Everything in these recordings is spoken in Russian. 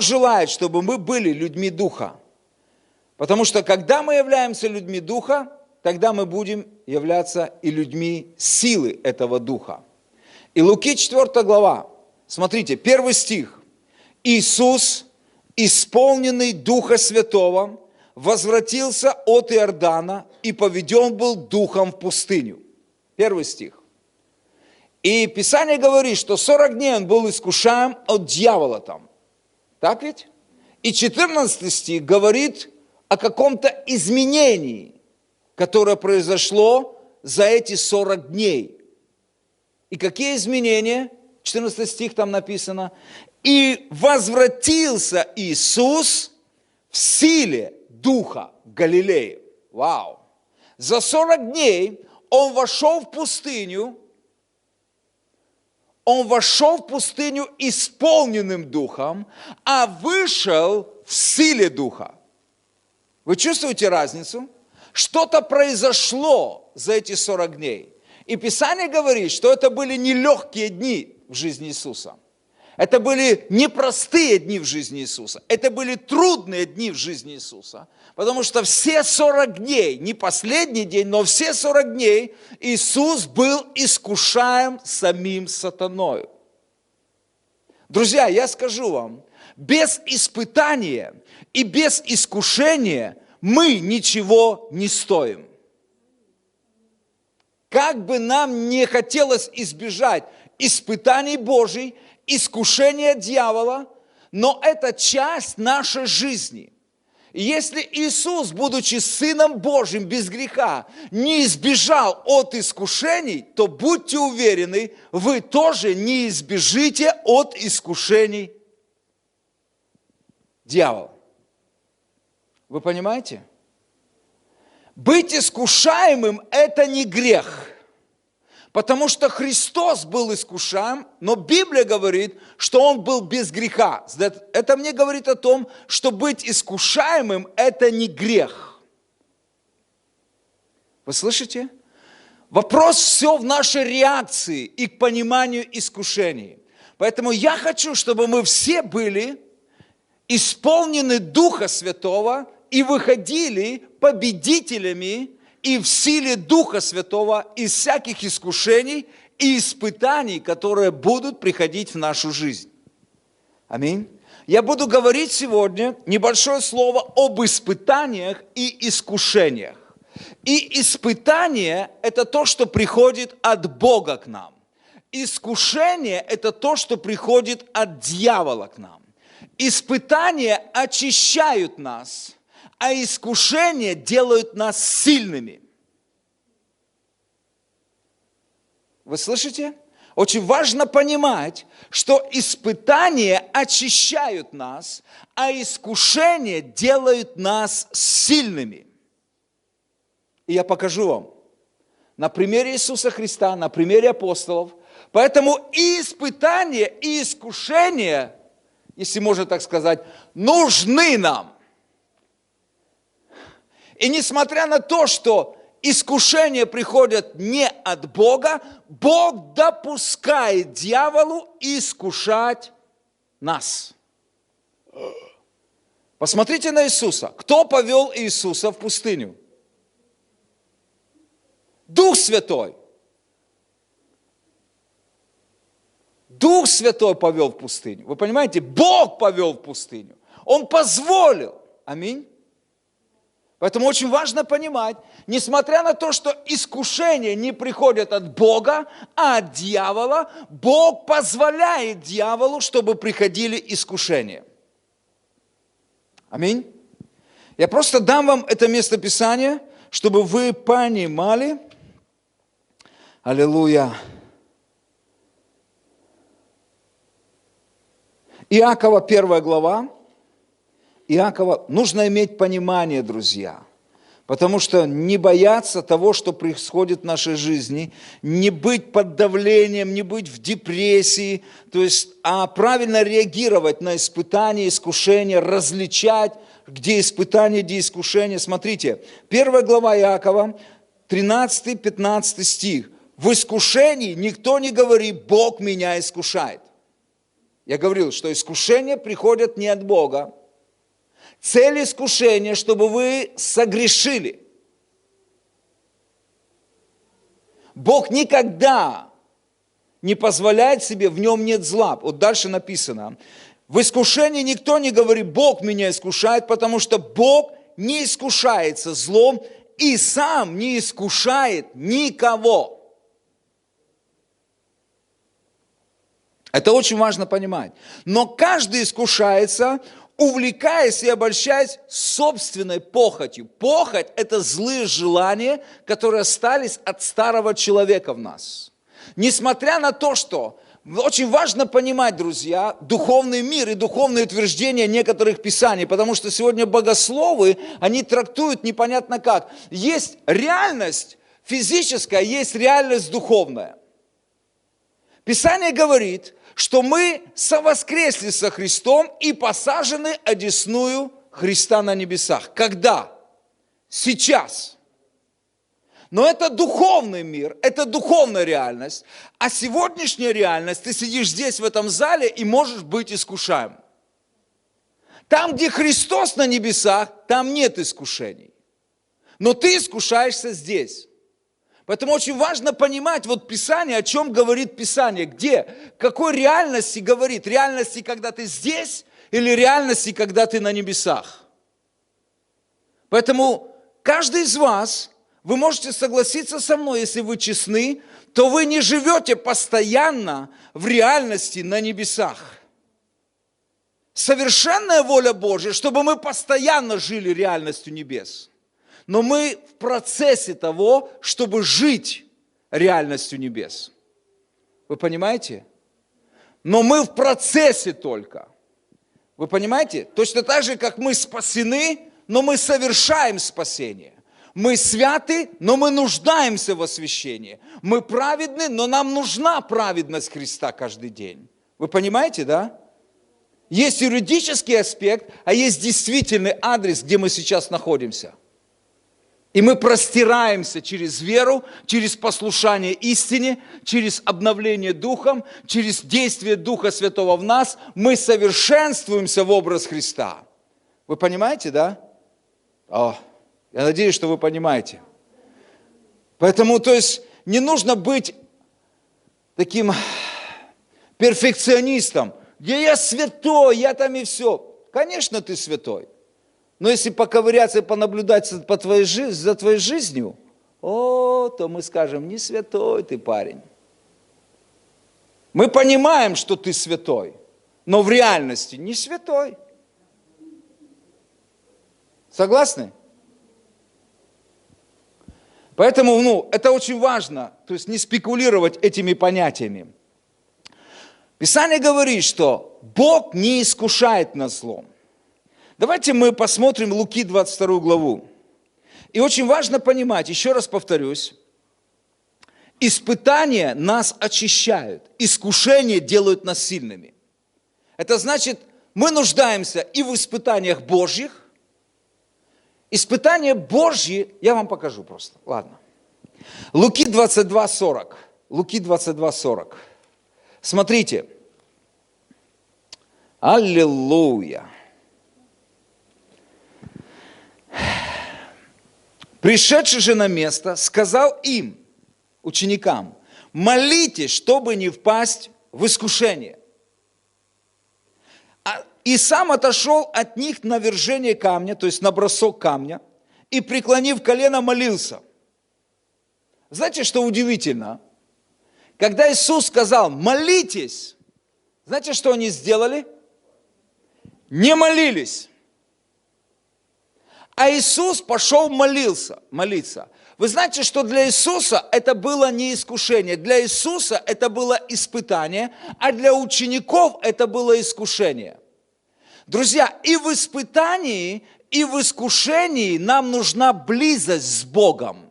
желает, чтобы мы были людьми Духа. Потому что когда мы являемся людьми Духа, тогда мы будем являться и людьми силы этого Духа. И Луки 4 глава, смотрите, 1 стих. Иисус, исполненный Духа Святого, возвратился от Иордана и поведен был Духом в пустыню. 1 стих. И Писание говорит, что 40 дней он был искушаем от дьявола там. Так ведь? И 14 стих говорит о каком-то изменении, которое произошло за эти 40 дней. И какие изменения? 14 стих там написано. И возвратился Иисус в силе Духа в Галилее. Вау! За 40 дней он вошел в пустыню. Он вошел в пустыню исполненным Духом, а вышел в силе Духа. Вы чувствуете разницу? Что-то произошло за эти 40 дней. И Писание говорит, что это были нелегкие дни в жизни Иисуса. Это были непростые дни в жизни Иисуса. Это были трудные дни в жизни Иисуса. Потому что все 40 дней, не последний день, но все 40 дней Иисус был искушаем самим сатаною. Друзья, я скажу вам, без испытания и без искушения мы ничего не стоим. Как бы нам не хотелось избежать испытаний Божьих, искушения дьявола, но это часть нашей жизни. И если Иисус, будучи Сыном Божьим без греха, не избежал от искушений, то будьте уверены, вы тоже не избежите от искушений дьявола. Вы понимаете? Быть искушаемым – это не грех. Потому что Христос был искушаем, но Библия говорит, что Он был без греха. Это мне говорит о том, что быть искушаемым – это не грех. Вы слышите? Вопрос все в нашей реакции и к пониманию искушений. Поэтому я хочу, чтобы мы все были исполнены Духа Святого и выходили победителями и в силе Духа Святого из всяких искушений и испытаний, которые будут приходить в нашу жизнь. Аминь. Я буду говорить сегодня небольшое слово об испытаниях и искушениях. И испытание – это то, что приходит от Бога к нам. Искушение – это то, что приходит от дьявола к нам. Испытания очищают нас, а искушения делают нас сильными. Вы слышите? Очень важно понимать, что испытания очищают нас, а искушения делают нас сильными. И я покажу вам на примере Иисуса Христа, на примере апостолов. Поэтому и испытания, и искушения, если можно так сказать, нужны нам. И несмотря на то, что искушения приходят не от Бога, Бог допускает дьяволу искушать нас. Посмотрите на Иисуса. Кто повел Иисуса в пустыню? Дух Святой. Дух Святой повел в пустыню. Вы понимаете, Бог повел в пустыню. Он позволил. Аминь. Поэтому очень важно понимать, несмотря на то, что искушения не приходят от Бога, а от дьявола, Бог позволяет дьяволу, чтобы приходили искушения. Аминь. Я просто дам вам это местописание, чтобы вы понимали. Аллилуйя. Иакова, 1 глава. Иакова, нужно иметь понимание, друзья, потому что не бояться того, что происходит в нашей жизни, не быть под давлением, не быть в депрессии, то есть, а правильно реагировать на испытания, искушения, различать, где испытания, где искушения. Смотрите, 1 глава Иакова, 13-15 стих. В искушении никто не говорит, Бог меня искушает. Я говорил, что искушения приходят не от Бога. Цель искушения, чтобы вы согрешили. Бог никогда не позволяет себе, в нем нет зла. Вот дальше написано. В искушении никто не говорит, Бог меня искушает, потому что Бог не искушается злом и сам не искушает никого. Это очень важно понимать. Но каждый искушается, увлекаясь и обольщаясь собственной похотью. Похоть – это злые желания, которые остались от старого человека в нас. Несмотря на то, что очень важно понимать, друзья, духовный мир и духовные утверждения некоторых писаний, потому что сегодня богословы, они трактуют непонятно как. Есть реальность физическая, есть реальность духовная. Писание говорит, что мы совоскресли со Христом и посажены одесную Христа на небесах. Когда? Сейчас. Но это духовный мир, это духовная реальность. А сегодняшняя реальность, ты сидишь здесь, в этом зале, и можешь быть искушаем. Там, где Христос на небесах, там нет искушений. Но ты искушаешься здесь. Поэтому очень важно понимать вот Писание, о чем говорит Писание, где, какой реальности говорит. Реальности, когда ты здесь, или реальности, когда ты на небесах. Поэтому каждый из вас, вы можете согласиться со мной, если вы честны, то вы не живете постоянно в реальности на небесах. Совершенная воля Божья, чтобы мы постоянно жили реальностью небес. Но мы в процессе того, чтобы жить реальностью небес. Вы понимаете? Но мы в процессе только. Вы понимаете? Точно так же, как мы спасены, но мы совершаем спасение. Мы святы, но мы нуждаемся в освящении. Мы праведны, но нам нужна праведность Христа каждый день. Вы понимаете, да? Есть юридический аспект, а есть действительный адрес, где мы сейчас находимся. И мы простираемся через веру, через послушание истине, через обновление Духом, через действие Духа Святого в нас. Мы совершенствуемся в образ Христа. Вы понимаете, да? Я надеюсь, что вы понимаете. Поэтому, то есть, не нужно быть таким перфекционистом, где я святой, я там и все. Конечно, ты святой. Но если поковыряться и понаблюдать за твоей жизнью, то мы скажем, не святой ты, парень. Мы понимаем, что ты святой, но в реальности не святой. Согласны? Поэтому, это очень важно, то есть не спекулировать этими понятиями. Писание говорит, что Бог не искушает нас злом. Давайте мы посмотрим Луки 22 главу. И очень важно понимать, еще раз повторюсь, испытания нас очищают, искушения делают нас сильными. Это значит, мы нуждаемся и в испытаниях Божьих. Испытания Божьи, я вам покажу просто, ладно. Луки 22:40. Луки 22:40. Смотрите. Аллилуйя. Пришедший же на место, сказал им, ученикам, молитесь, чтобы не впасть в искушение. И сам отошел от них на вержение камня, то есть на бросок камня, и, преклонив колено, молился. Знаете, что удивительно? Когда Иисус сказал, молитесь, знаете, что они сделали? Не молились. А Иисус пошел молиться. Вы знаете, что для Иисуса это было не искушение. Для Иисуса это было испытание, а для учеников это было искушение. Друзья, и в испытании, и в искушении нам нужна близость с Богом.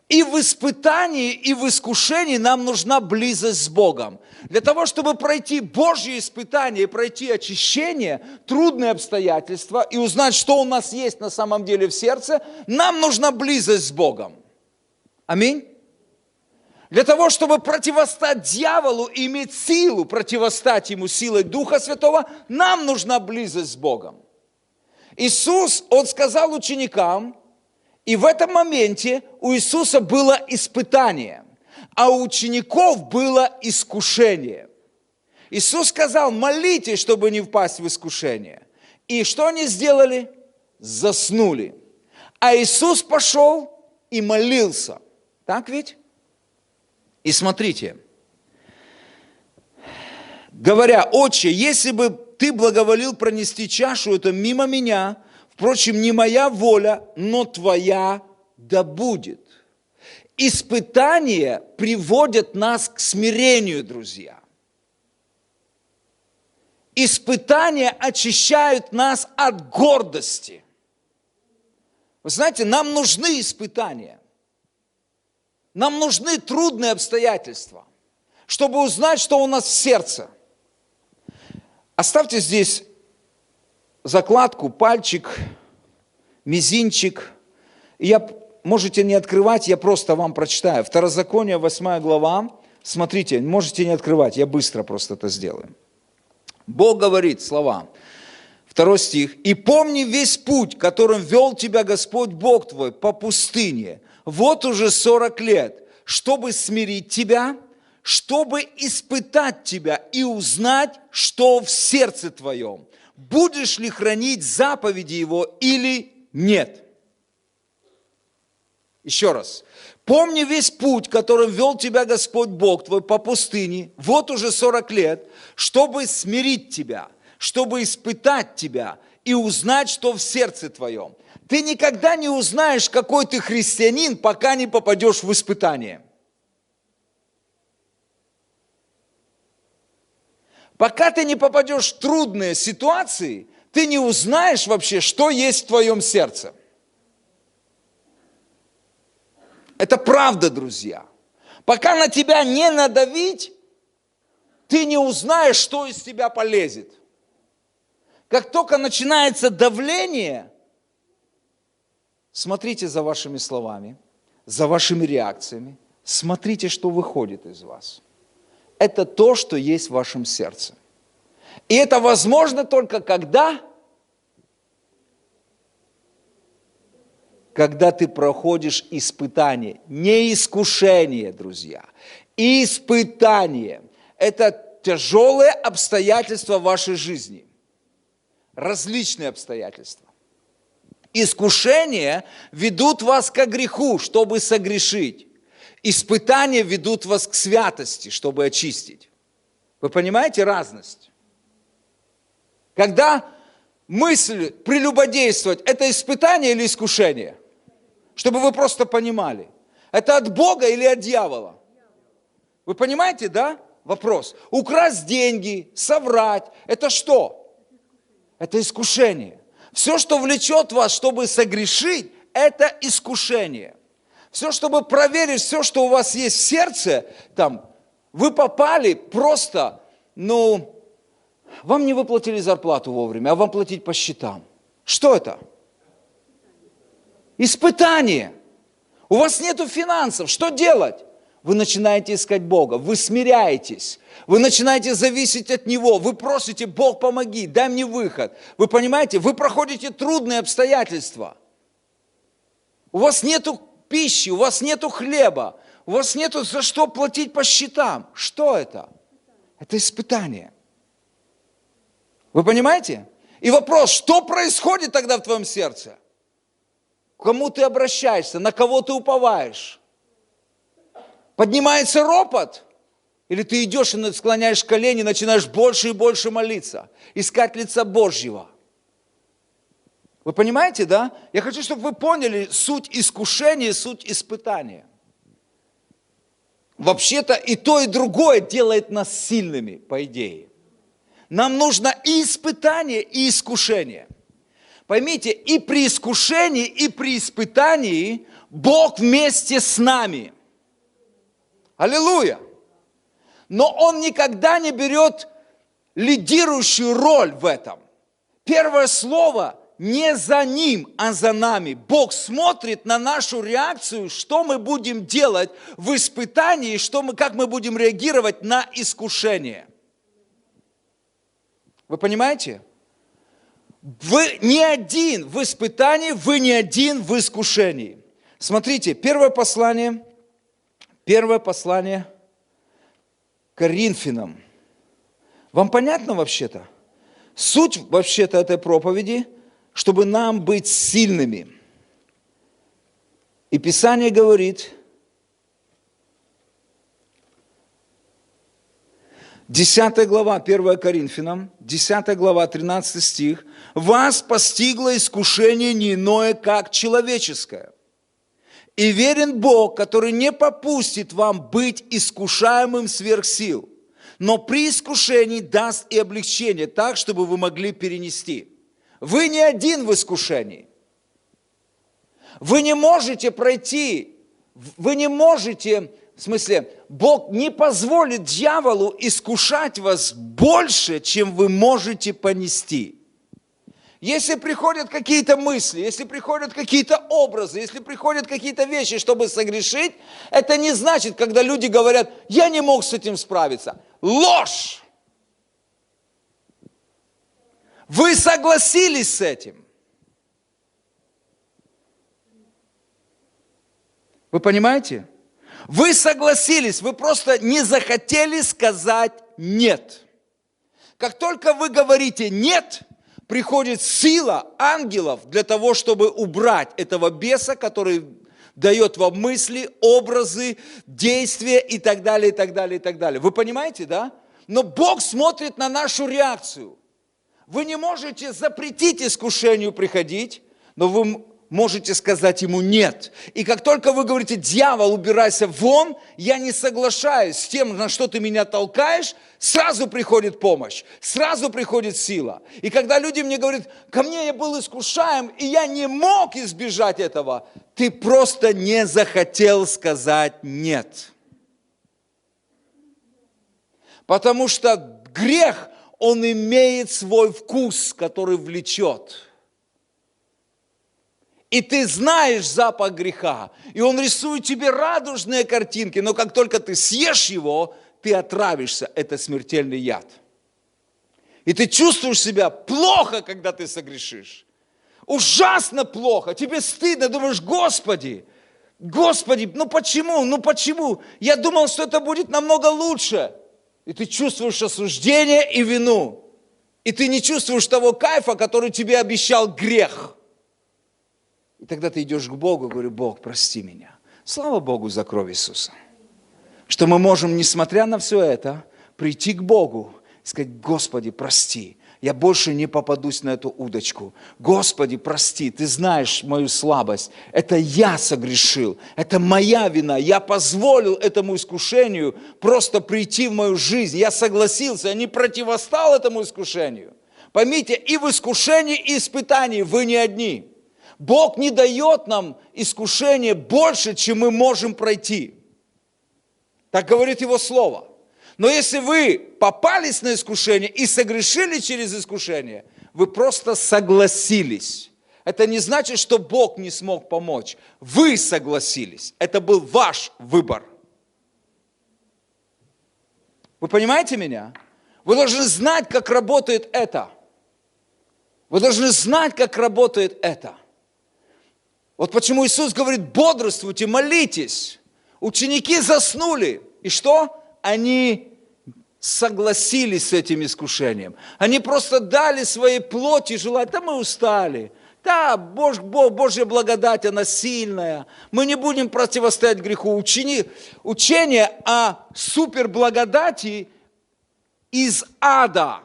И в испытании, и в искушении нам нужна близость с Богом. Для того, чтобы пройти Божье испытание, пройти очищение, трудные обстоятельства и узнать, что у нас есть на самом деле в сердце, нам нужна близость с Богом. Аминь. Для того, чтобы противостать дьяволу и иметь силу противостать ему силой Духа Святого, нам нужна близость с Богом. Иисус, Он сказал ученикам, и в этом моменте у Иисуса было испытание, а у учеников было искушение. Иисус сказал: молитесь, чтобы не впасть в искушение. И что они сделали? Заснули. А Иисус пошел и молился. Так ведь? И смотрите, говоря: Отче, если бы ты благоволил пронести чашу эту мимо меня, впрочем, не моя воля, но твоя да будет. Испытания приводят нас к смирению, друзья. Испытания очищают нас от гордости. Вы знаете, нам нужны испытания. Нам нужны трудные обстоятельства, чтобы узнать, что у нас в сердце. Оставьте здесь закладку, пальчик, мизинчик. Можете не открывать, я просто вам прочитаю. Второзаконие, 8 глава. Смотрите, можете не открывать, я быстро просто это сделаю. Бог говорит слова. 2 стих. «И помни весь путь, которым вел тебя Господь Бог твой по пустыне, вот уже 40 лет, чтобы смирить тебя, чтобы испытать тебя и узнать, что в сердце твоем. Будешь ли хранить заповеди Его или нет?» Еще раз. «Помни весь путь, которым вел тебя Господь Бог твой по пустыне, вот уже 40 лет, чтобы смирить тебя, чтобы испытать тебя и узнать, что в сердце твоем». Ты никогда не узнаешь, какой ты христианин, пока не попадешь в испытание. Пока ты не попадешь в трудные ситуации, ты не узнаешь вообще, что есть в твоем сердце. Это правда, друзья. Пока на тебя не надавить, ты не узнаешь, что из тебя полезет. Как только начинается давление, смотрите за вашими словами, за вашими реакциями, смотрите, что выходит из вас. Это то, что есть в вашем сердце. И это возможно только когда ты проходишь испытание. Не искушение, друзья. Испытание. Это тяжелые обстоятельства в вашей жизни. Различные обстоятельства. Искушения ведут вас к греху, чтобы согрешить. Испытания ведут вас к святости, чтобы очистить. Вы понимаете разность? Когда мысль прелюбодействовать – это испытание или искушение? Чтобы вы просто понимали. Это от Бога или от дьявола? Вы понимаете, да? Вопрос. Украсть деньги, соврать – это что? Это искушение. Все, что влечет вас, чтобы согрешить, это искушение. Все, чтобы проверить, все, что у вас есть в сердце, там, вы попали просто, вам не выплатили зарплату вовремя, а вам платить по счетам. Что это? Испытание. У вас нету финансов. Что делать? Вы начинаете искать Бога, вы смиряетесь, вы начинаете зависеть от Него, вы просите: Бог, помоги, дай мне выход. Вы понимаете, вы проходите трудные обстоятельства. У вас нету пищи, у вас нету хлеба, у вас нету за что платить по счетам. Что это? Это испытание. Вы понимаете? И вопрос, что происходит тогда в твоем сердце? К кому ты обращаешься, на кого ты уповаешь? Поднимается ропот? Или ты идешь и склоняешь колени, начинаешь больше и больше молиться, искать лица Божьего? Вы понимаете, да? Я хочу, чтобы вы поняли суть искушения, суть испытания. Вообще-то и то, и другое делает нас сильными, по идее. Нам нужно и испытание, и искушение. Поймите, и при искушении, и при испытании Бог вместе с нами. Аллилуйя! Но Он никогда не берет лидирующую роль в этом. Первое слово не за ним, а за нами. Бог смотрит на нашу реакцию, что мы будем делать в испытании, как мы будем реагировать на искушение. Вы понимаете? Вы не один в испытании, вы не один в искушении. Смотрите, первое послание Коринфянам. Вам понятно вообще-то? Суть вообще-то этой проповеди, чтобы нам быть сильными. И Писание говорит, 10 глава, 1 Коринфянам, 10 глава, 13 стих. «Вас постигло искушение не иное, как человеческое. И верен Бог, который не попустит вам быть искушаемым сверх сил, но при искушении даст и облегчение, так, чтобы вы могли перенести». Вы не один в искушении. Вы не можете пройти, в смысле, Бог не позволит дьяволу искушать вас больше, чем вы можете понести. Если приходят какие-то мысли, если приходят какие-то образы, если приходят какие-то вещи, чтобы согрешить, это не значит, когда люди говорят, я не мог с этим справиться. Ложь! Вы согласились с этим. Вы понимаете? Вы согласились, вы просто не захотели сказать «нет». Как только вы говорите «нет», приходит сила ангелов для того, чтобы убрать этого беса, который дает вам мысли, образы, действия и так далее, и так далее, и так далее. Вы понимаете, да? Но Бог смотрит на нашу реакцию. Вы не можете запретить искушению приходить, но вы можете сказать ему «нет». И как только вы говорите «дьявол, убирайся вон», я не соглашаюсь с тем, на что ты меня толкаешь, сразу приходит помощь, сразу приходит сила. И когда люди мне говорят, ко мне я был искушаем, и я не мог избежать этого, ты просто не захотел сказать «нет». Потому что грех, он имеет свой вкус, который влечет. И ты знаешь запах греха, и он рисует тебе радужные картинки, но как только ты съешь его, ты отравишься, это смертельный яд. И ты чувствуешь себя плохо, когда ты согрешишь. Ужасно плохо, тебе стыдно, думаешь, Господи, ну почему? Я думал, что это будет намного лучше. И ты чувствуешь осуждение и вину. И ты не чувствуешь того кайфа, который тебе обещал грех. И тогда ты идешь к Богу и говоришь, Бог, прости меня. Слава Богу за кровь Иисуса. Что мы можем, несмотря на все это, прийти к Богу и сказать, Господи, прости. Я больше не попадусь на эту удочку. Господи, прости, ты знаешь мою слабость. Это я согрешил, это моя вина. Я позволил этому искушению просто прийти в мою жизнь. Я согласился, я не противостал этому искушению. Поймите, и в искушении, и испытании вы не одни. Бог не дает нам искушения больше, чем мы можем пройти. Так говорит Его Слово. Но если вы попались на искушение и согрешили через искушение, вы просто согласились. Это не значит, что Бог не смог помочь. Вы согласились. Это был ваш выбор. Вы понимаете меня? Вы должны знать, как работает это. Вы должны знать, как работает это. Вот почему Иисус говорит, бодрствуйте, молитесь. Ученики заснули. И что? Они согласились с этим искушением. Они просто дали своей плоти желать. Да мы устали. Да, Божья благодать, она сильная. Мы не будем противостоять греху. Учение о суперблагодати из ада,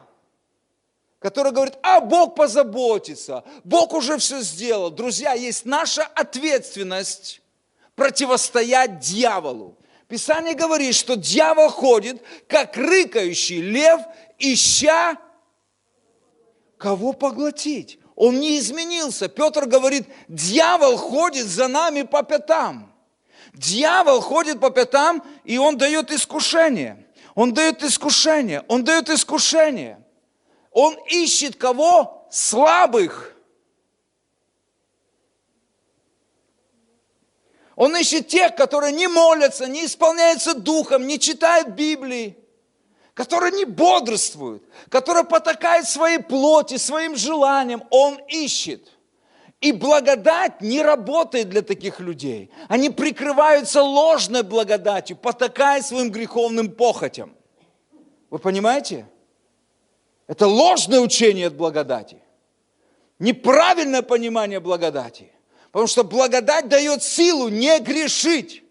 который говорит, Бог позаботится, Бог уже все сделал. Друзья, есть наша ответственность противостоять дьяволу. Писание говорит, что дьявол ходит, как рыкающий лев, ища кого поглотить. Он не изменился. Петр говорит, дьявол ходит за нами по пятам. Дьявол ходит по пятам, и он дает искушение. Он дает искушение. Он ищет кого? Слабых. Он ищет тех, которые не молятся, не исполняются духом, не читают Библии, которые не бодрствуют, которые потакают своей плоти, своим желаниям. Он ищет. И благодать не работает для таких людей. Они прикрываются ложной благодатью, потакая своим греховным похотям. Вы понимаете? Это ложное учение от благодати. Неправильное понимание благодати. Потому что благодать дает силу не грешить.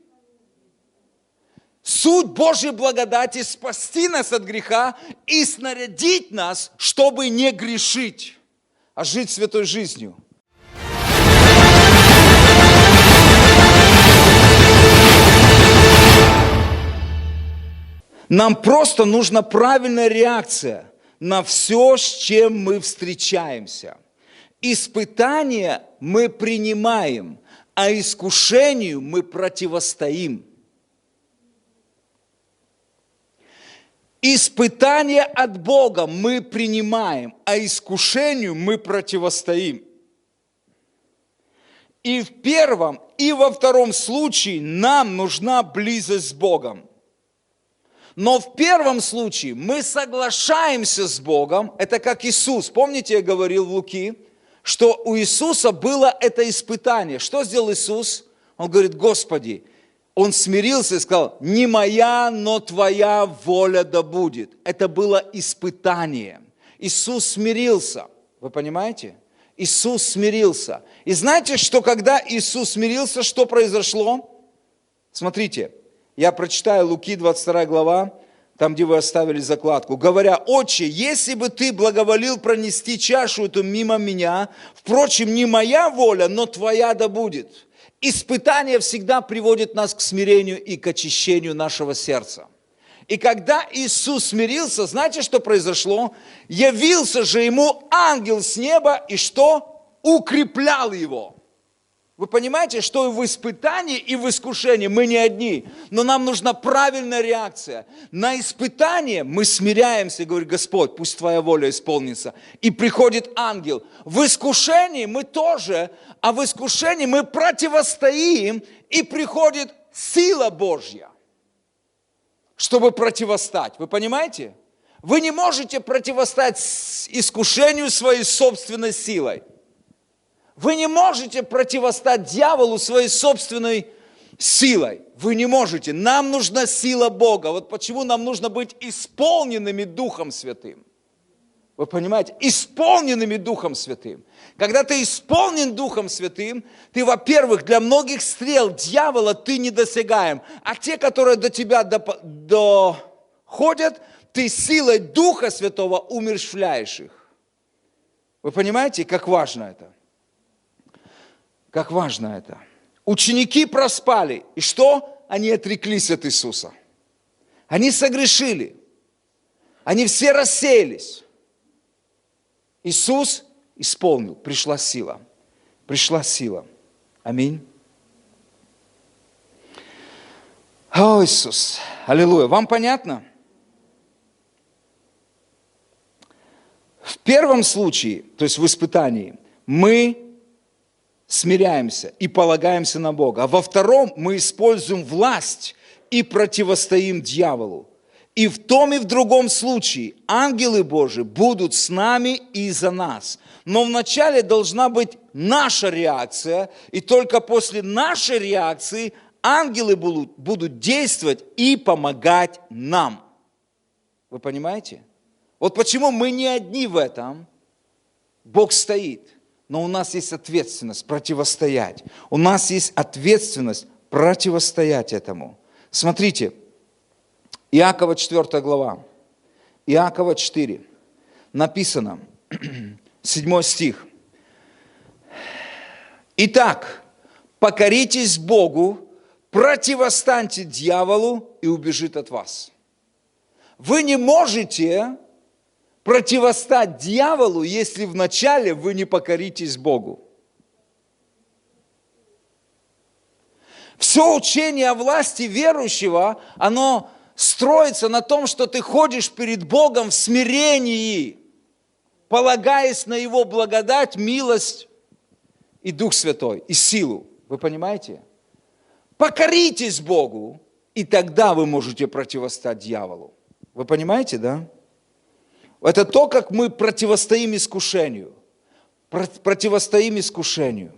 Суть Божьей благодати – спасти нас от греха и снарядить нас, чтобы не грешить, а жить святой жизнью. Нам просто нужна правильная реакция на все, с чем мы встречаемся. Испытания мы принимаем, а искушению мы противостоим. Испытания от Бога мы принимаем, а искушению мы противостоим. И в первом, и во втором случае нам нужна близость с Богом. Но в первом случае мы соглашаемся с Богом, это как Иисус. Помните, я говорил в Луки, что у Иисуса было это испытание. Что сделал Иисус? Он говорит: Господи, Он смирился и сказал: не моя, но Твоя воля да будет. Это было испытание. Иисус смирился. Вы понимаете? Иисус смирился. И знаете, что когда Иисус смирился, что произошло? Смотрите. Я прочитаю Луки, 22 глава, там, где вы оставили закладку. Говоря: Отче, если бы Ты благоволил пронести чашу эту мимо меня, впрочем, не моя воля, но Твоя да будет. Испытание всегда приводит нас к смирению и к очищению нашего сердца. И когда Иисус смирился, знаете, что произошло? Явился же Ему ангел с неба, и что? Укреплял Его. Вы понимаете, что и в испытании, и в искушении мы не одни, но нам нужна правильная реакция. На испытание мы смиряемся и говорим: Господь, пусть Твоя воля исполнится. И приходит ангел. В искушении мы тоже, а в искушении мы противостоим, и приходит сила Божья, чтобы противостать. Вы понимаете? Вы не можете противостать искушению своей собственной силой. Вы не можете противостать дьяволу своей собственной силой. Вы не можете. Нам нужна сила Бога. Вот почему нам нужно быть исполненными Духом Святым. Вы понимаете? Исполненными Духом Святым. Когда ты исполнен Духом Святым, ты, во-первых, для многих стрел дьявола ты недосягаем. А те, которые до тебя доходят, ты силой Духа Святого умерщвляешь их. Вы понимаете, как важно это? Как важно это. Ученики проспали. И что? Они отреклись от Иисуса. Они согрешили. Они все рассеялись. Иисус исполнил. Пришла сила. Пришла сила. Аминь. О, Иисус. Аллилуйя. Вам понятно? В первом случае, то есть в испытании, мы смиряемся и полагаемся на Бога. А во втором мы используем власть и противостоим дьяволу. И в том и в другом случае ангелы Божии будут с нами и за нас. Но вначале должна быть наша реакция, и только после нашей реакции ангелы будут действовать и помогать нам. Вы понимаете? Вот почему мы не одни в этом. Бог стоит. Но у нас есть ответственность противостоять. У нас есть ответственность противостоять этому. Смотрите, Иакова 4 глава, Иакова 4, написано, 7 стих. Итак, покоритесь Богу, противостаньте дьяволу, и убежит от вас. Вы не можете противостать дьяволу, если вначале вы не покоритесь Богу. Все учение о власти верующего, оно строится на том, что ты ходишь перед Богом в смирении, полагаясь на Его благодать, милость и Дух Святой, и силу. Вы понимаете? Покоритесь Богу, и тогда вы можете противостать дьяволу. Вы понимаете, да? Это то, как мы противостоим искушению. Противостоим искушению.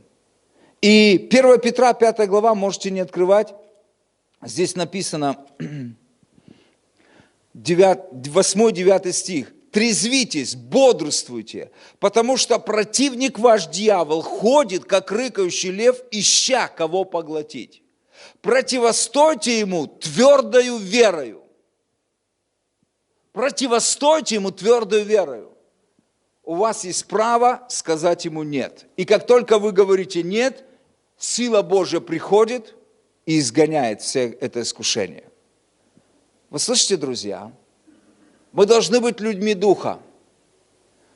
И 1 Петра, 5 глава, можете не открывать. Здесь написано 8-9 стих. «Трезвитесь, бодрствуйте, потому что противник ваш дьявол ходит, как рыкающий лев, ища кого поглотить. Противостойте ему твердою верою». Противостойте ему твердою верою. У вас есть право сказать ему «нет». И как только вы говорите «нет», сила Божья приходит и изгоняет все это искушение. Вы слышите, друзья? Мы должны быть людьми Духа.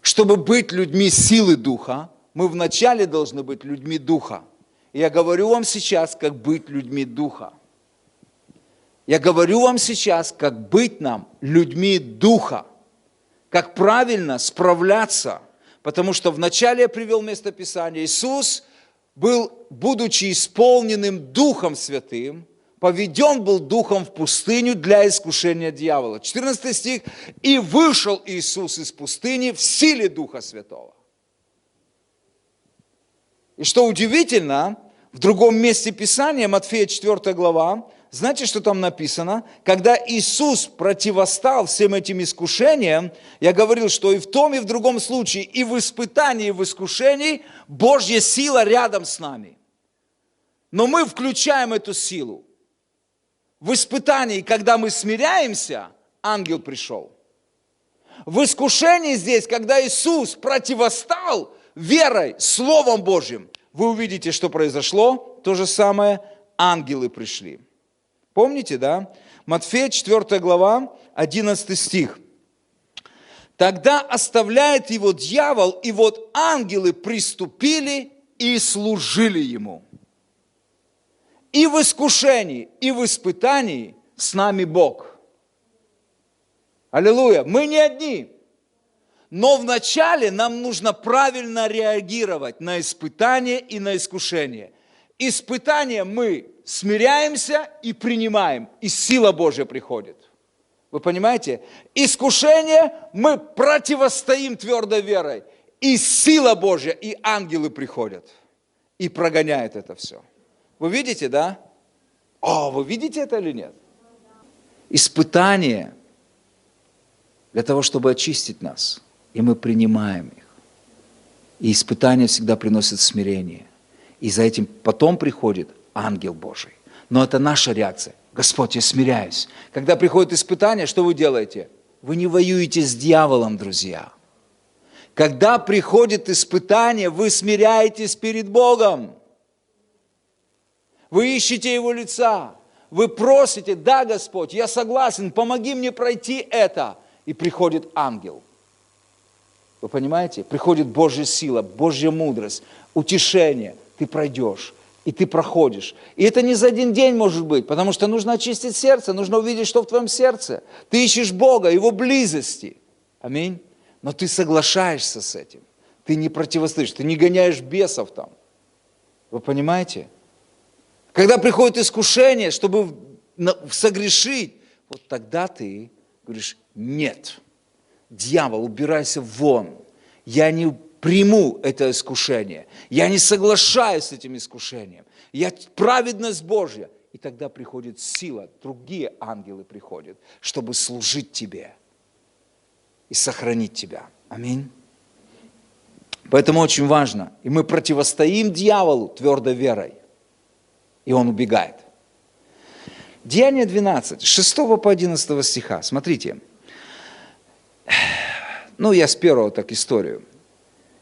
Чтобы быть людьми силы Духа, мы вначале должны быть людьми Духа. И я говорю вам сейчас, как быть людьми Духа. Я говорю вам сейчас, как быть нам людьми Духа. Как правильно справляться. Потому что вначале я привел местописание. Иисус был, будучи исполненным Духом Святым, поведен был Духом в пустыню для искушения дьявола. 14 стих. «И вышел Иисус из пустыни в силе Духа Святого». И что удивительно, в другом месте Писания, Матфея 4 глава, знаете, что там написано? Когда Иисус противостал всем этим искушениям, я говорил, что и в том, и в другом случае, и в испытании, и в искушении, Божья сила рядом с нами. Но мы включаем эту силу. В испытании, когда мы смиряемся, ангел пришел. В искушении здесь, когда Иисус противостал верой, Словом Божьим, вы увидите, что произошло. То же самое, ангелы пришли. Помните, да? Матфея 4 глава, 11 стих. «Тогда оставляет его дьявол, и вот ангелы приступили и служили ему». И в искушении, и в испытании с нами Бог. Аллилуйя! Мы не одни. Но вначале нам нужно правильно реагировать на испытание и на искушение. Испытание мы смиряемся и принимаем, и сила Божья приходит. Вы понимаете? Искушение мы противостоим твердой верой, и сила Божья, и ангелы приходят, и прогоняют это все. Вы видите, да? Вы видите это или нет? Испытание для того, чтобы очистить нас, и мы принимаем их. И испытания всегда приносят смирение. И за этим потом приходит ангел Божий. Но это наша реакция. Господь, я смиряюсь. Когда приходит испытание, что вы делаете? Вы не воюете с дьяволом, друзья. Когда приходит испытание, вы смиряетесь перед Богом. Вы ищете Его лица. Вы просите, да, Господь, я согласен, помоги мне пройти это. И приходит ангел. Вы понимаете? Приходит Божья сила, Божья мудрость, утешение. Ты пройдешь, и ты проходишь. И это не за один день может быть, потому что нужно очистить сердце, нужно увидеть, что в твоем сердце. Ты ищешь Бога, Его близости. Аминь. Но ты соглашаешься с этим. Ты не противостоишь, ты не гоняешь бесов там. Вы понимаете? Когда приходит искушение, чтобы согрешить, вот тогда ты говоришь, нет, дьявол, убирайся вон. Я не приму это искушение. Я не соглашаюсь с этим искушением. Я праведность Божья. И тогда приходит сила, другие ангелы приходят, чтобы служить тебе и сохранить тебя. Аминь. Поэтому очень важно. И мы противостоим дьяволу твердой верой. И он убегает. Деяния 12, 6 по 11 стиха. Смотрите. Я с первого так историю.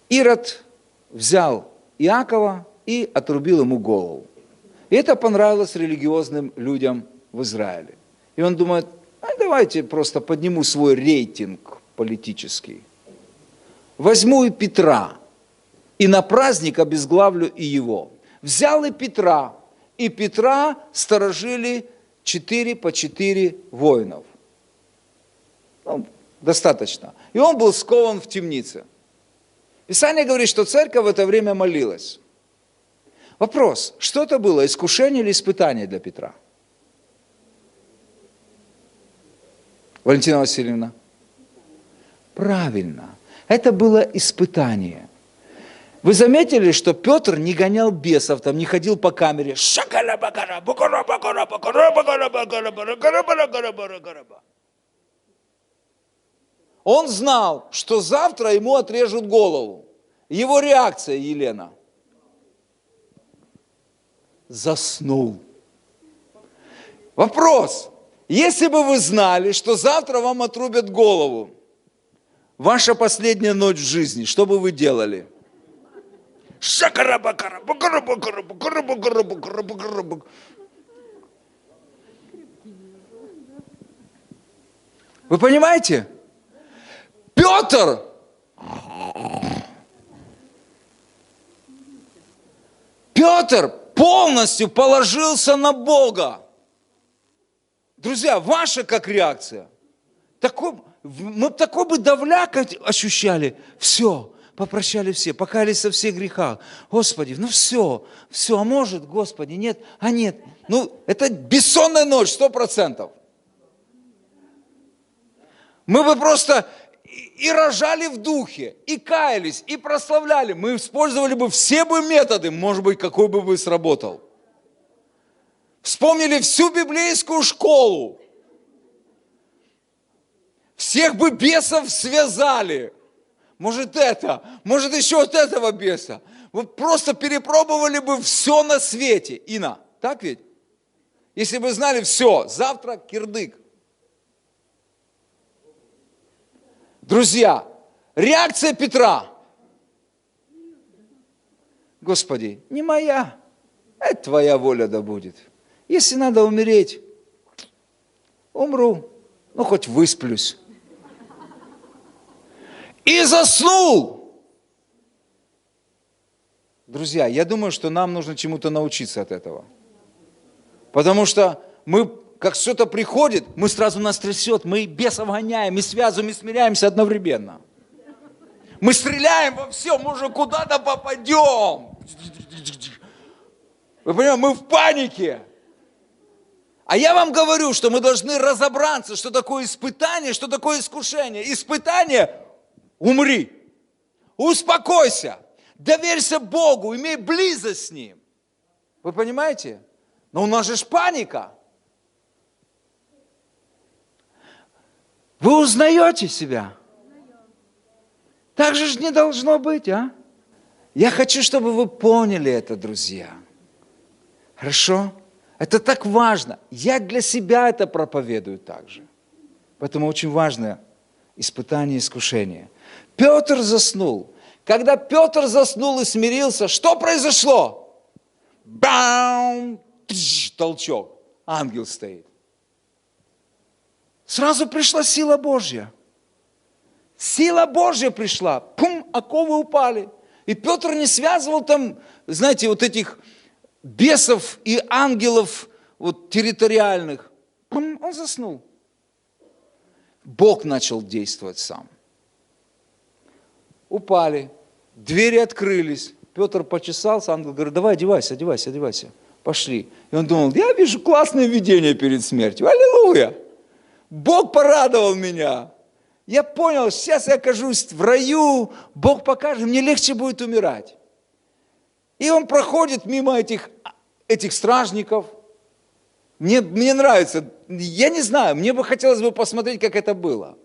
Ирод взял Иакова и отрубил ему голову. И это понравилось религиозным людям в Израиле. И он думает, давайте просто подниму свой рейтинг политический. Возьму и Петра, и на праздник обезглавлю и его. Взял и Петра сторожили 4 по 4 воинов. Достаточно. И он был скован в темнице. Писание говорит, что церковь в это время молилась. Вопрос, что это было, искушение или испытание для Петра? Валентина Васильевна? Правильно, это было испытание. Вы заметили, что Петр не гонял бесов, там не ходил по камере. Он знал, что завтра ему отрежут голову. Его реакция, Елена. Заснул. Вопрос. Если бы вы знали, что завтра вам отрубят голову, ваша последняя ночь в жизни, что бы вы делали? Вы понимаете? Петр полностью положился на Бога. Друзья, ваша как реакция? Мы такой бы давляк ощущали. Все, попрощали все, покаялись со всех грехах. Господи, ну все, а может, Господи, нет, а нет. Ну, это бессонная ночь, 100%. Мы бы просто и рожали в духе, и каялись, и прославляли. Мы использовали бы все бы методы, может быть, какой бы сработал. Вспомнили всю библейскую школу. Всех бы бесов связали. Может еще от этого беса. Вы просто перепробовали бы все на свете. Инна, так ведь? Если бы знали все, завтра кирдык. Друзья, реакция Петра. Господи, не моя, это твоя воля да будет. Если надо умереть, умру, ну хоть высплюсь. И заснул. Друзья, я думаю, что нам нужно чему-то научиться от этого. Потому что мы, как что-то приходит, мы сразу нас трясет, мы бесов гоняем, и связываем, и смиряемся одновременно. Мы стреляем во все, мы уже куда-то попадем. Вы понимаете, мы в панике. А я вам говорю, что мы должны разобраться, что такое испытание, что такое искушение. Испытание – умри, успокойся, доверься Богу, имей близость с Ним. Вы понимаете? Но у нас же паника. Вы узнаете себя? Так же не должно быть, а? Я хочу, чтобы вы поняли это, друзья. Хорошо? Это так важно. Я для себя это проповедую также. Поэтому очень важно испытание и искушение. Петр заснул. Когда Петр заснул и смирился, что произошло? Бам! Толчок. Ангел стоит. Сразу пришла сила Божья. Сила Божья пришла. Пум, оковы упали. И Петр не связывал там, знаете, вот этих бесов и ангелов вот, территориальных. Пум, он заснул. Бог начал действовать сам. Упали. Двери открылись. Петр почесался, ангел говорит, давай, одевайся. Пошли. И он думал, я вижу классное видение перед смертью. Аллилуйя! Бог порадовал меня. Я понял, сейчас я окажусь в раю, Бог покажет, мне легче будет умирать. И он проходит мимо этих стражников. Мне нравится, я не знаю, мне бы хотелось бы посмотреть, как это было.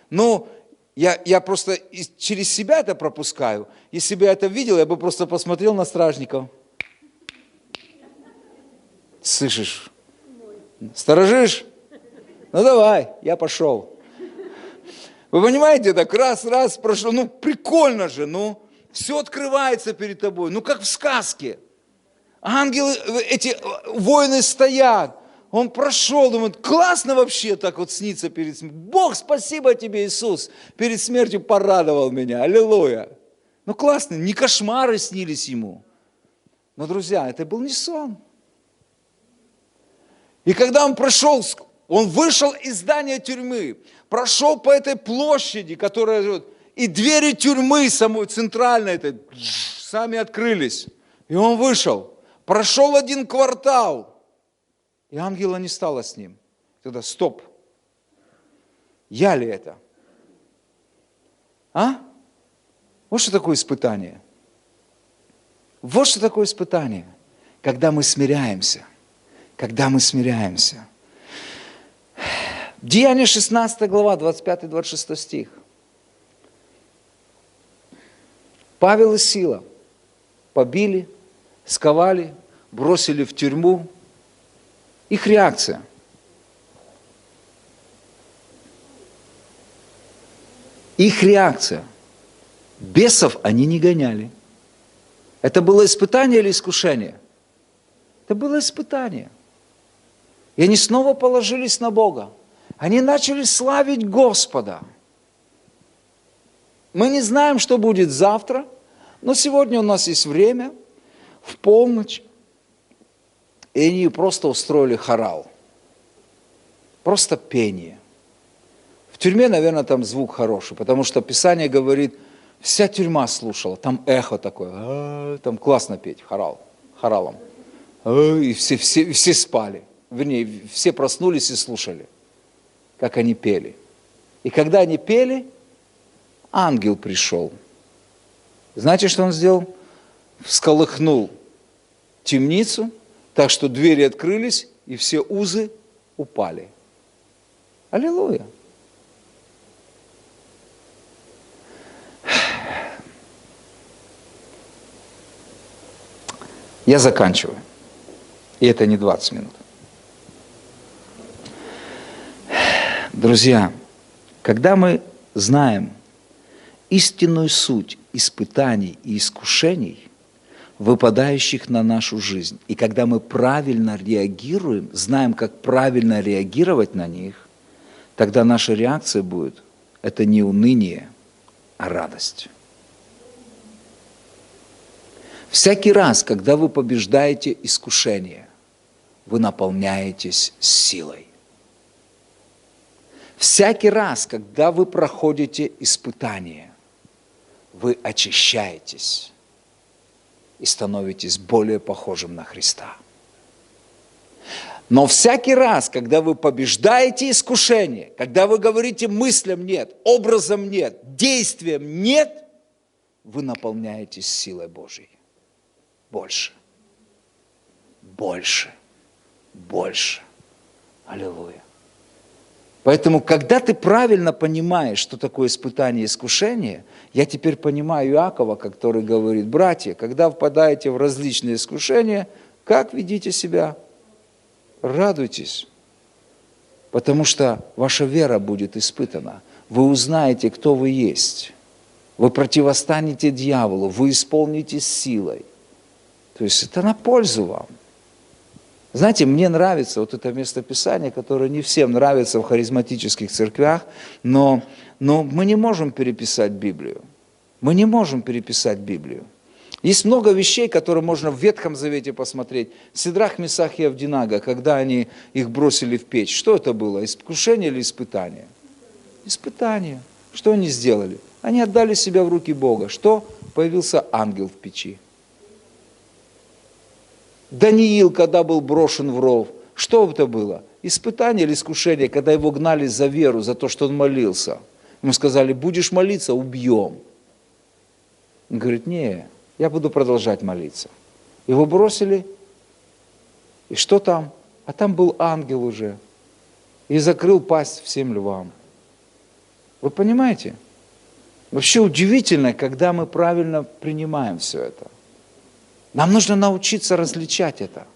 Но я просто через себя это пропускаю. Если бы я это видел, я бы просто посмотрел на стражников. Слышишь? Сторожишь? Ну давай, я пошел. Вы понимаете, так раз прошло, ну прикольно же, ну все открывается перед тобой, ну как в сказке. Ангелы, эти воины стоят, он прошел, думает, классно вообще так вот снится перед смертью. Бог, спасибо тебе, Иисус, перед смертью порадовал меня, аллилуйя. Ну классно, не кошмары снились ему. Но, друзья, это был не сон. И когда он прошел, он вышел из здания тюрьмы, прошел по этой площади, которая, и двери тюрьмы самой центральной, сами открылись. И он вышел. Прошел 1 квартал, и ангела не стало с ним. Тогда стоп. Я ли это? А? Вот что такое испытание. Вот что такое испытание. Когда мы смиряемся. Когда мы смиряемся. Деяния 16 глава, 25-26 стих. Павел и Сила побили, сковали, бросили в тюрьму. Их реакция. Их реакция. Бесов они не гоняли. Это было испытание или искушение? Это было испытание. И они снова положились на Бога. Они начали славить Господа. Мы не знаем, что будет завтра, но сегодня у нас есть время, в полночь, и они просто устроили хорал. Просто пение. В тюрьме, наверное, там звук хороший, потому что Писание говорит, вся тюрьма слушала, там эхо такое, там классно петь, хоралом. И все спали, вернее, все проснулись и слушали, как они пели. И когда они пели, ангел пришел. Знаете, что он сделал? Всколыхнул темницу, так что двери открылись, и все узы упали. Аллилуйя! Я заканчиваю. И это не 20 минут. Друзья, когда мы знаем истинную суть испытаний и искушений, выпадающих на нашу жизнь, и когда мы правильно реагируем, знаем, как правильно реагировать на них, тогда наша реакция будет, это не уныние, а радость. Всякий раз, когда вы побеждаете искушение, вы наполняетесь силой. Всякий раз, когда вы проходите испытание, вы очищаетесь и становитесь более похожим на Христа. Но всякий раз, когда вы побеждаете искушение, когда вы говорите мыслям нет, образом нет, действием нет, вы наполняетесь силой Божьей. Больше, больше, больше. Аллилуйя. Поэтому, когда ты правильно понимаешь, что такое испытание и искушение, я теперь понимаю Иакова, который говорит, братья, когда впадаете в различные искушения, как ведите себя? Радуйтесь, потому что ваша вера будет испытана. Вы узнаете, кто вы есть. Вы противостанете дьяволу, вы исполнитесь силой. То есть это на пользу вам. Знаете, мне нравится вот это местописание, которое не всем нравится в харизматических церквях, но мы не можем переписать Библию. Мы не можем переписать Библию. Есть много вещей, которые можно в Ветхом Завете посмотреть. Сидрах, Месах и Авдинага, когда они их бросили в печь, что это было? Искушение или испытание? Испытание. Что они сделали? Они отдали себя в руки Бога. Что? Появился ангел в печи. Даниил, когда был брошен в ров, что это было? Испытание или искушение, когда его гнали за веру, за то, что он молился. Ему сказали, будешь молиться, убьем. Он говорит, не, я буду продолжать молиться. Его бросили, и что там? А там был ангел уже, и закрыл пасть всем львам. Вы понимаете? Вообще удивительно, когда мы правильно принимаем все это. Нам нужно научиться различать это,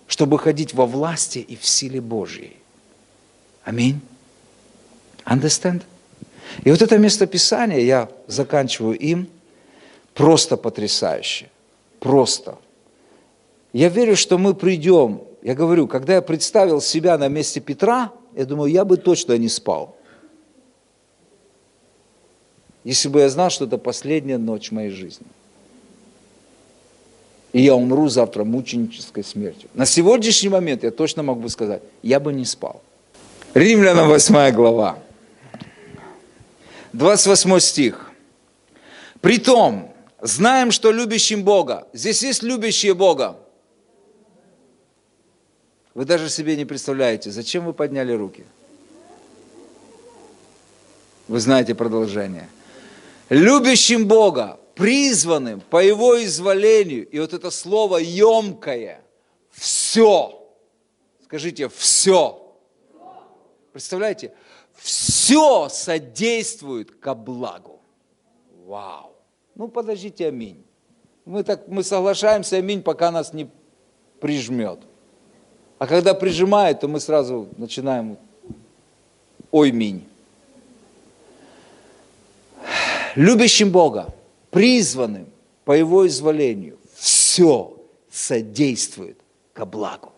чтобы ходить во власти и в силе Божьей. Аминь. Understand? И вот это местописание, я заканчиваю им, просто потрясающе. Просто. Я верю, что мы придем. Я говорю, когда я представил себя на месте Петра, я думаю, я бы точно не спал. Если бы я знал, что это последняя ночь моей жизни. И я умру завтра мученической смертью. На сегодняшний момент я точно могу сказать, я бы не спал. Римлянам 8 глава, 28 стих. «Притом, знаем, что любящим Бога». Здесь есть любящие Бога. Вы даже себе не представляете, зачем вы подняли руки. Вы знаете продолжение. Любящим Бога, призванным по Его изволению, и вот это слово емкое, все. Скажите, все. Представляете? Все содействует ко благу. Вау. Ну, подождите, аминь. Мы соглашаемся, аминь, пока нас не прижмет. А когда прижимает, то мы сразу начинаем ой, минь. Любящим Бога, призванным по Его изволению, все содействует ко благу.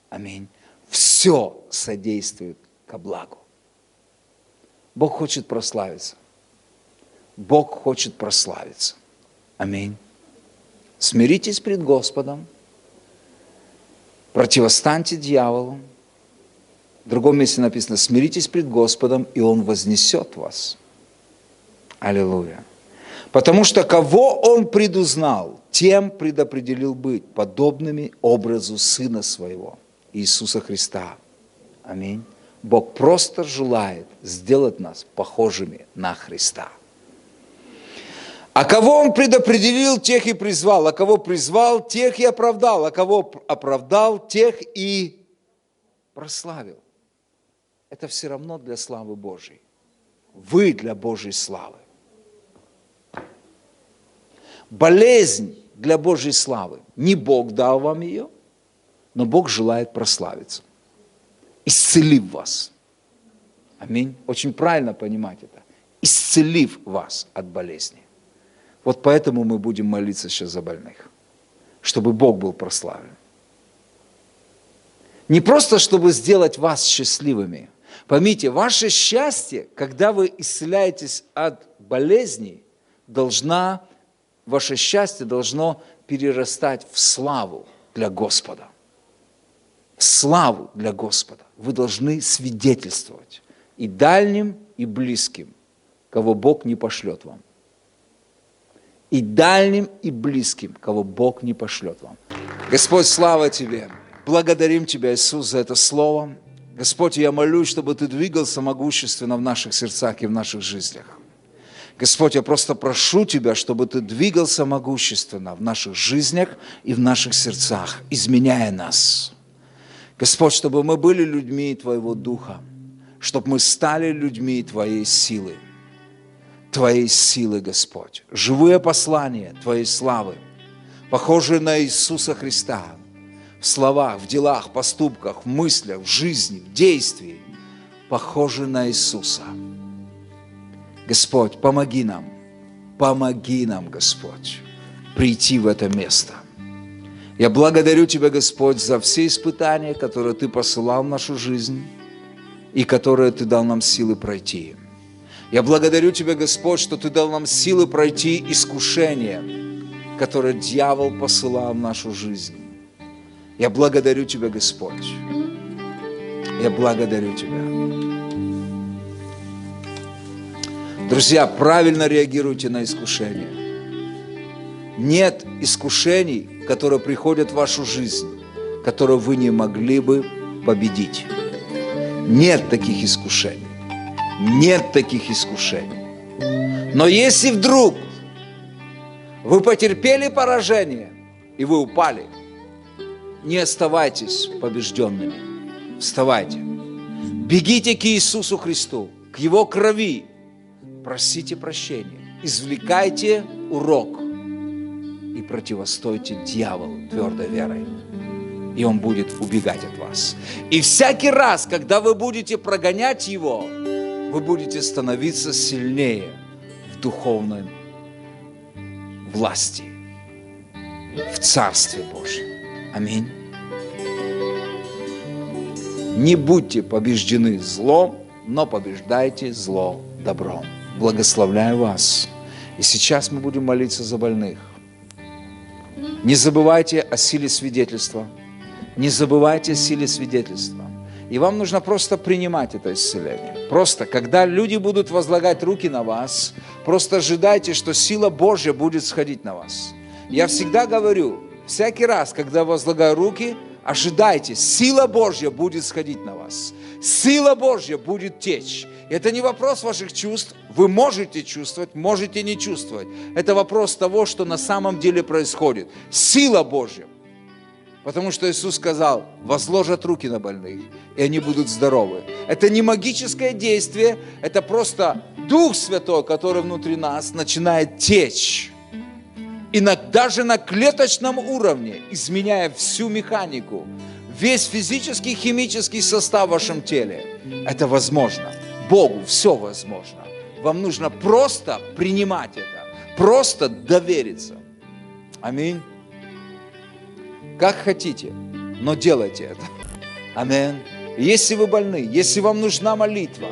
Аминь. Все содействует ко благу. Бог хочет прославиться. Бог хочет прославиться. Аминь. Смиритесь пред Господом. Противостаньте дьяволу. В другом месте написано, смиритесь пред Господом, и Он вознесет вас. Аллилуйя. Потому что кого Он предузнал, тем предопределил быть подобными образу Сына Своего, Иисуса Христа. Аминь. Бог просто желает сделать нас похожими на Христа. А кого Он предопределил, тех и призвал. А кого призвал, тех и оправдал. А кого оправдал, тех и прославил. Это все равно для славы Божьей. Вы для Божьей славы. Болезнь для Божьей славы. Не Бог дал вам ее, но Бог желает прославиться, исцелив вас. Аминь. Очень правильно понимать это. Исцелив вас от болезни. Вот поэтому мы будем молиться сейчас за больных, чтобы Бог был прославлен. Не просто, чтобы сделать вас счастливыми. Поймите, ваше счастье, когда вы исцеляетесь от болезней, ваше счастье должно перерастать в славу для Господа. В славу для Господа. Вы должны свидетельствовать и дальним, и близким, кого Бог не пошлет вам. И дальним, и близким, кого Бог не пошлет вам. Господь, слава Тебе! Благодарим Тебя, Иисус, за это слово. Господь, я молюсь, чтобы Ты двигался могущественно в наших сердцах и в наших жизнях. Господь, я просто прошу Тебя, чтобы Ты двигался могущественно в наших жизнях и в наших сердцах, изменяя нас. Господь, чтобы мы были людьми Твоего Духа, чтобы мы стали людьми Твоей силы. Твоей силы, Господь. Живые послания Твоей славы, похожие на Иисуса Христа, в словах, в делах, поступках, в мыслях, в жизни, в действии, похожие на Иисуса. Господь, помоги нам, Господь, прийти в это место. Я благодарю Тебя, Господь, за все испытания, которые Ты посылал в нашу жизнь и которые Ты дал нам силы пройти. Я благодарю Тебя, Господь, что Ты дал нам силы пройти искушения, которые дьявол посылал в нашу жизнь. Я благодарю Тебя, Господь. Я благодарю Тебя. Друзья, правильно реагируйте на искушения. Нет искушений, которые приходят в вашу жизнь, которые вы не могли бы победить. Нет таких искушений. Нет таких искушений. Но если вдруг вы потерпели поражение и вы упали, не оставайтесь побежденными. Вставайте. Бегите к Иисусу Христу, к Его крови. Просите прощения. Извлекайте урок и противостойте дьяволу твердой верой. И он будет убегать от вас. И всякий раз, когда вы будете прогонять его, вы будете становиться сильнее в духовной власти, в Царстве Божьем. Аминь. Не будьте побеждены злом, но побеждайте зло добром. Благословляю вас. И сейчас мы будем молиться за больных. Не забывайте о силе свидетельства. Не забывайте о силе свидетельства. И вам нужно просто принимать это исцеление. Просто, когда люди будут возлагать руки на вас, просто ожидайте, что сила Божья будет сходить на вас. Я всегда говорю, всякий раз, когда возлагаю руки, ожидайте, сила Божья будет сходить на вас. Сила Божья будет течь. Это не вопрос ваших чувств. Вы можете чувствовать, можете не чувствовать. Это вопрос того, что на самом деле происходит. Сила Божья. Потому что Иисус сказал, возложат руки на больных, и они будут здоровы. Это не магическое действие, это просто Дух Святой, который внутри нас начинает течь. И даже на клеточном уровне, изменяя всю механику, весь физический, химический состав в вашем теле. Это возможно. Богу все возможно. Вам нужно просто принимать это, просто довериться. Аминь. Как хотите, но делайте это. Аминь. Если вы больны, если вам нужна молитва,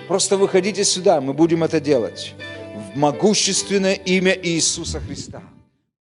просто выходите сюда, мы будем это делать. В могущественное имя Иисуса Христа.